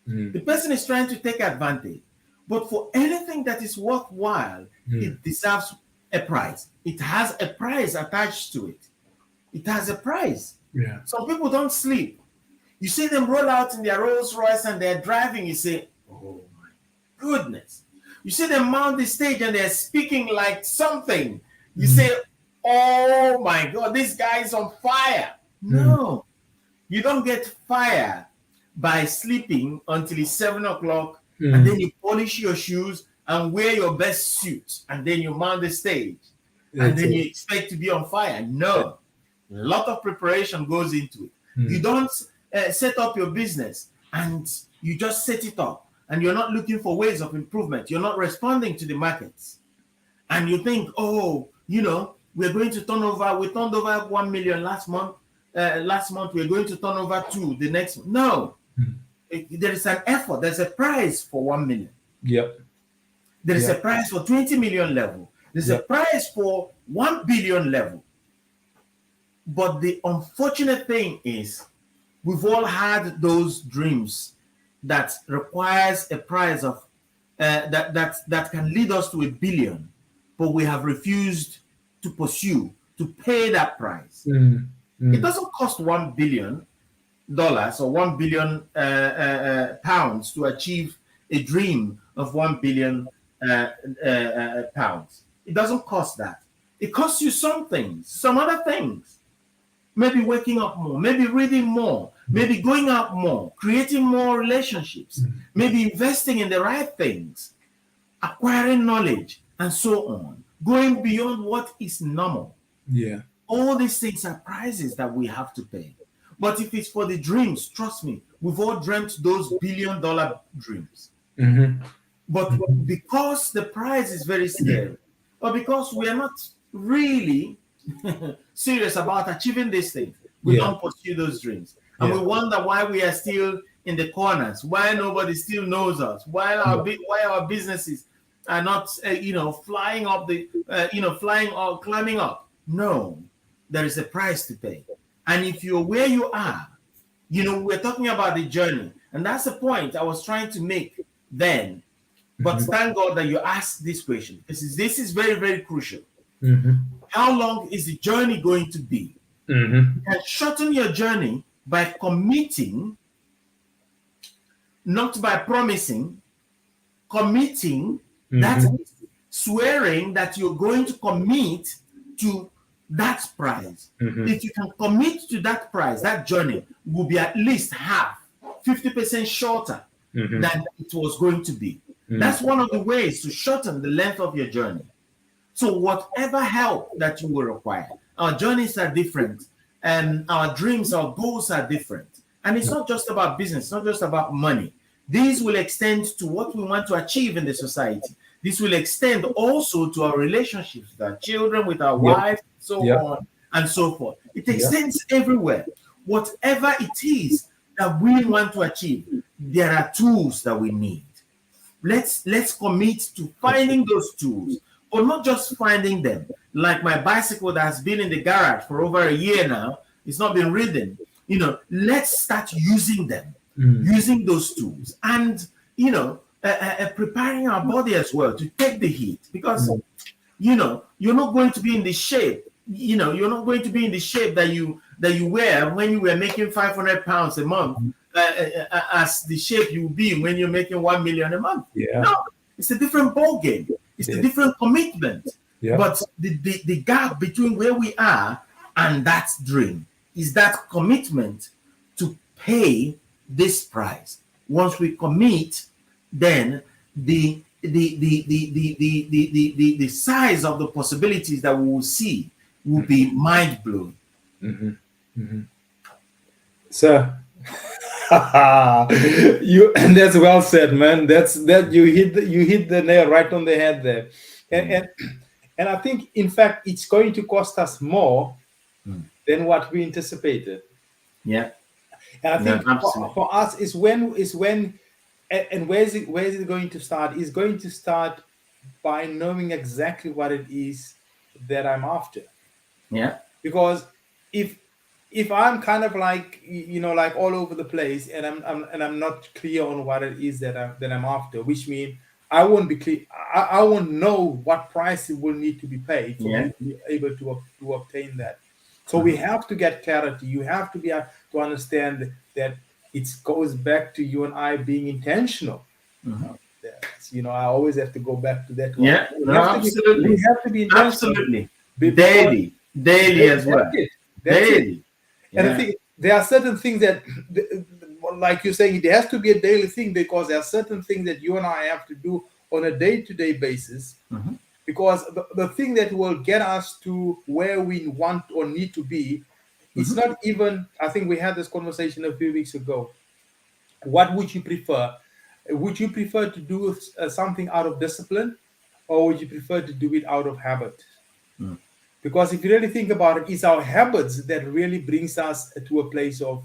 The person is trying to take advantage. But for anything that is worthwhile, it deserves a price. It has a price attached to it. It has a price. Yeah. Some people don't sleep. You see them roll out in their Rolls Royce and they're driving. You say, oh my goodness. You see them mount the stage and they're speaking like something. You say, oh my God, this guy is on fire. No, you don't get fire by sleeping until it's 7 o'clock and then you polish your shoes and wear your best suit and then you mount the stage and then you expect to be on fire. No, a lot of preparation goes into it. You don't set up your business and you just set it up and you're not looking for ways of improvement. You're not responding to the markets. And you think, we're going to turn over. We turned over 1 million last month. Last month, we're going to turn over 2 the next month. No. There is an effort. There's a price for 1 million. Yep. There is a price for 20 million level. There's a price for 1 billion level. But the unfortunate thing is, we've all had those dreams that requires a price of that can lead us to 1 billion, but we have refused to pursue, to pay that price. It doesn't cost $1 billion or 1 billion pounds to achieve a dream of 1 billion pounds. It doesn't cost that. It costs you something, some other things. Maybe waking up more, maybe reading more, maybe going out more, creating more relationships, maybe investing in the right things, acquiring knowledge, and so on, going beyond what is normal. Yeah. All these things are prices that we have to pay. But if it's for the dreams, trust me, we've all dreamt those $1 billion dreams. But because the price is very scary, or because we are not really serious about achieving these things, we Yeah. don't pursue those dreams. And we Yeah. wonder why we are still in the corners, why nobody still knows us, Yeah. why our businesses are not, flying up flying or climbing up. No, there is a price to pay. And if you're where you are, we're talking about the journey. And that's the point I was trying to make then. But Mhm. thank God that you asked this question. This is very, very crucial. Mhm. How long is the journey going to be? Mhm. You can shorten your journey by committing, not by promising, committing. That Mhm. is swearing that you're going to commit to that price. Mhm. If you can commit to that price, that journey will be at least half, 50% shorter Mhm. than it was going to be. Mhm. That's one of the ways to shorten the length of your journey. So whatever help that you will require, our journeys are different, and our dreams, our goals are different. And it's not just about business, it's not just about money. These will extend to what we want to achieve in the society. This will extend also to our relationships with our children, with our Yep. wives, so Yep. on and so forth. It Yep. extends everywhere. Whatever it is that we want to achieve, there are tools that we need. Let's commit to finding those tools, but not just finding them. Like my bicycle that has been in the garage for over a year now, it's not been ridden. Let's start using them, Mm. using those tools, and preparing our body as well to take the heat, because Mm. you're not going to be in the shape. You're not going to be in the shape that you were when you were making 500 pounds a month, as the shape you will be when you're making 1 million a month. Yeah. No, it's a different ball game. It's a Yeah. different commitment. Yeah. But the gap between where we are and that dream is that commitment to pay this price. Once we commit, then the size of the possibilities that we will see will be mind blowing. Mhm. Mhm. So you that's well said, man. That you hit the nail right on the head there. And Mm. and, and I think in fact it's going to cost us more Mm. than what we anticipated. Yeah, And I no, think absolutely. for us is when and where is it going to start? It's going to start by knowing exactly what it is that I'm after. Yeah, Because if I'm kind of like like all over the place and I'm not clear on what it is that I'm after, which means I won't be clear. I won't know what price it will need to be paid for yeah. me to be able to obtain that. So we Uh-huh. have to get clarity. You have to be to understand that it goes back to you and I being intentional. Mhm. I always have to go back to that one. Yeah, no, We absolutely. have to be intentional Absolutely. because Daily. Daily as that's well. it. That's it. Daily. And the Yeah. thing, there are certain things that, like you're saying, it has to be a daily thing because there are certain things that you and I have to do on a day-to-day basis. Mhm. Because the thing that will get us to where we want or need to be, it's Mhm. not even. I think we had this conversation a few weeks ago. What would you prefer? Would you prefer to do something out of discipline, or would you prefer to do it out of habit? Mm. Because if you really think about it, it's our habits that really brings us to a place of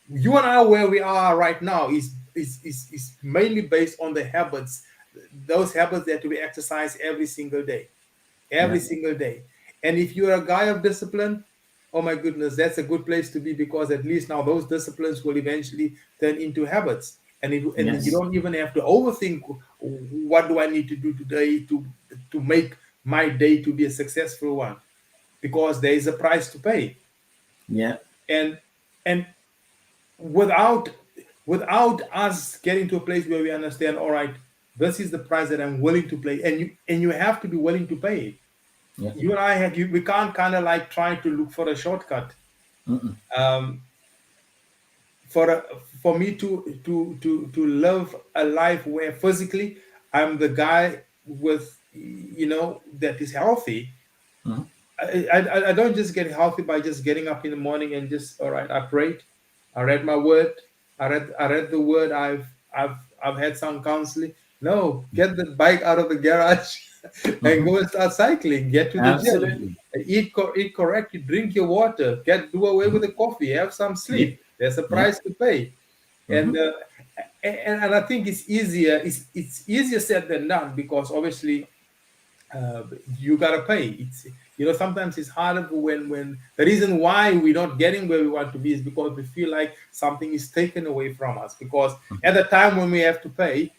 you and I where we are right now is mainly based on the habits, those habits that we exercise every Yeah. single day. And if you're a guy of discipline, oh my goodness, that's a good place to be because at least now those disciplines will eventually turn into habits. And you Yes. don't even have to overthink what do I need to do today to make my day to be a successful one because there is a price to pay. Yeah. And and without without us getting to a place where we understand, all right, this is the price that I'm willing to pay, and you have to be willing to pay it. Yeah. You and I we can't kind of like try to look for a shortcut. Mm-mm. um for a, for me to live a life where physically I'm the guy with that is healthy. Mhm. I don't just get healthy by just getting up in the morning and just, all right, I prayed, I read my word, I read the word, I've had some counseling. No, get the bike out of the garage. and go and start cycling. Get to the Absolutely. gym, eat correctly, drink your water, do away with the coffee, have some Yeah. sleep. There's a Yeah. price to pay, and Mhm. and I think it's easier. It's easier said than done, because obviously you gotta pay. Sometimes it's harder when the reason why we're not getting where we want to be is because we feel like something is taken away from us. Because at the time when we have to pay,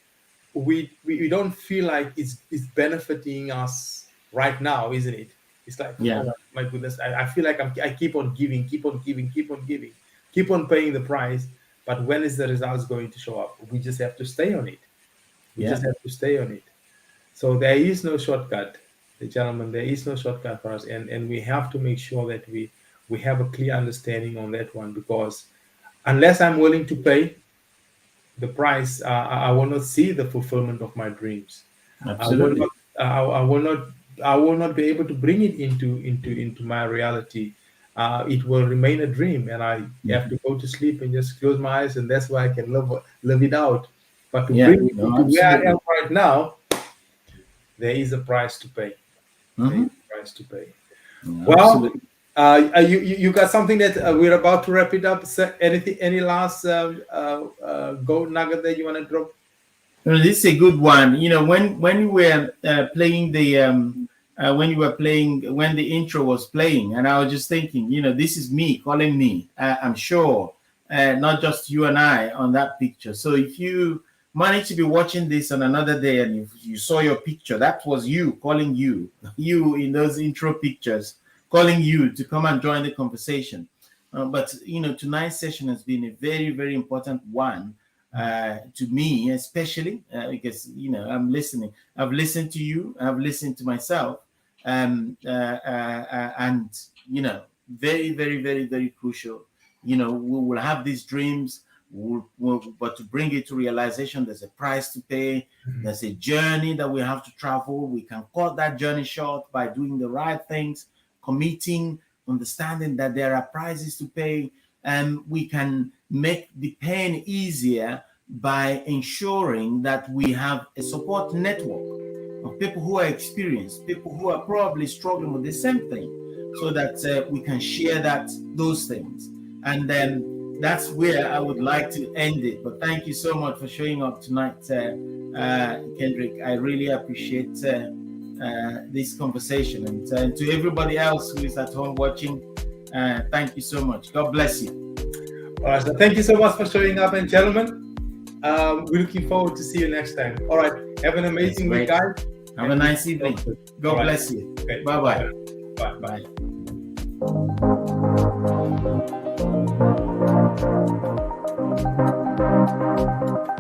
we don't feel like it's benefiting us right now, isn't it? It's like, Yeah. oh my goodness, I feel like I keep on giving, keep on giving, keep on paying the price. But when is the results going to show up? We just have to stay on it. We Yeah. just have to stay on it. So there is no shortcut, gentlemen. There is no shortcut for us, and we have to make sure that we have a clear understanding on that one. Because unless I'm willing to pay the price, I will not see the fulfillment of my dreams. I will Absolutely. not. I will not. I will not be able to bring it into my reality. It will remain a dream, and I have Mhm. to go to sleep and just close my eyes, and that's where I can live it out. But to Yeah. bring it No, into where I am absolutely. right now, there is a price to pay. There is Mhm. a price to pay. No, Well, absolutely. you got something that we're about to wrap it up. So anything, any last gold nugget that you want to drop? No, this is a good one. When you were playing the when you were playing when the intro was playing, and I was just thinking, this is me calling me. I'm sure, not just you and I on that picture. So if you manage to be watching this on another day and you saw your picture, that was you calling you, you in those intro pictures, calling you to come and join the conversation. But tonight's session has been a very, very important one to me, especially because I'm listening. I've listened to you. I've listened to myself, and very, very, very, very crucial. We will have these dreams, but to bring it to realization, there's a price to pay. There's a journey that we have to travel. We can cut that journey short by doing the right things, committing, understanding that there are prices to pay, and we can make the pain easier by ensuring that we have a support network of people who are experienced, people who are probably struggling with the same thing, so that we can share those things. And then that's where I would like to end it. But thank you so much for showing up tonight, Kendrick. I really appreciate this conversation. And to everybody else who is at home watching, thank you so much. God bless you. All right, so thank you so much for showing up, and gentlemen, we're looking forward to see you next time. All right, have an amazing week, guys. Have a nice evening. God bless you. Okay. Bye-bye. Bye. Bye.